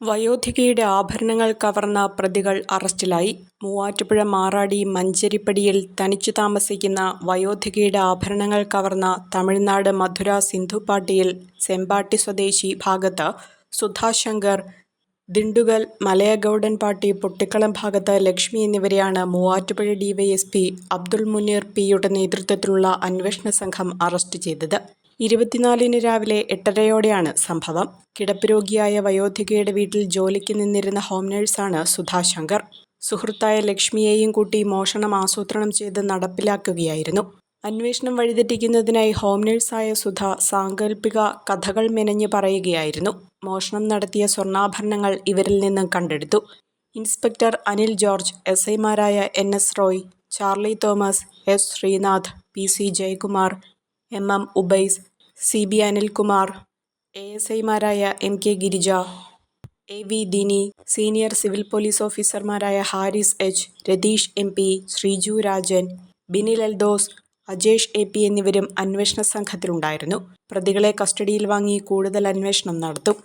വയോധികയുടെ ആഭരണങ്ങൾ കവർന്ന പ്രതികൾ അറസ്റ്റിലായി. മൂവാറ്റുപുഴ മാറാടി മഞ്ചരിപ്പടിയിൽ തനിച്ചു താമസിക്കുന്ന വയോധികയുടെ ആഭരണങ്ങൾ കവർന്ന തമിഴ്നാട് മധുര സിന്ധുപാട്ടിയിൽ സെമ്പാട്ടി സ്വദേശി ഭാഗത്ത് സുധാ ശങ്കർ, ദിണ്ടുഗൽ മലയഗൗഡൻപാട്ടി പൊട്ടിക്കളം ഭാഗത്ത് ലക്ഷ്മി എന്നിവരെയാണ് മൂവാറ്റുപുഴ ഡിവൈഎസ്പി അബ്ദുൾ മുനീർ പിയുടെ നേതൃത്വത്തിലുള്ള അന്വേഷണ സംഘം അറസ്റ്റ് ചെയ്തത്. 24-ന് രാവിലെ 8:30-യോടെയാണ് സംഭവം. കിടപ്പ് രോഗിയായ വയോധികയുടെ വീട്ടിൽ ജോലിക്ക് നിന്നിരുന്ന ഹോം നഴ്സാണ് സുധാ ശങ്കർ. സുഹൃത്തായ ലക്ഷ്മിയെയും കൂട്ടി മോഷണം ആസൂത്രണം ചെയ്ത് നടപ്പിലാക്കുകയായിരുന്നു. അന്വേഷണം വഴിതെറ്റിക്കുന്നതിനായി ഹോം നഴ്സായ സുധ സാങ്കല്പിക കഥകൾ മെനഞ്ഞ് പറയുകയായിരുന്നു. മോഷണം നടത്തിയ സ്വർണ്ണാഭരണങ്ങൾ ഇവരിൽ നിന്നും കണ്ടെടുത്തു. ഇൻസ്പെക്ടർ അനിൽ ജോർജ്, എസ്ഐമാരായ NS Roy, Charlie Thomas, S Sreenath, PC Jayakumar, MM Ubais, CB Anilkumar, ASIമാരായ MK Girija, AV Dini, senior civil police ഓഫീസർമാരായ Haris H, Ratheesh MP, Sreeju Rajan, Binil Eldhose, Ajesh AP എന്നിവരും അന്വേഷണ സംഘത്തിലുണ്ടായിരുന്നു. പ്രതികളെ കസ്റ്റഡിയിൽ വാങ്ങി കൂടുതൽ അന്വേഷണം നടത്തും.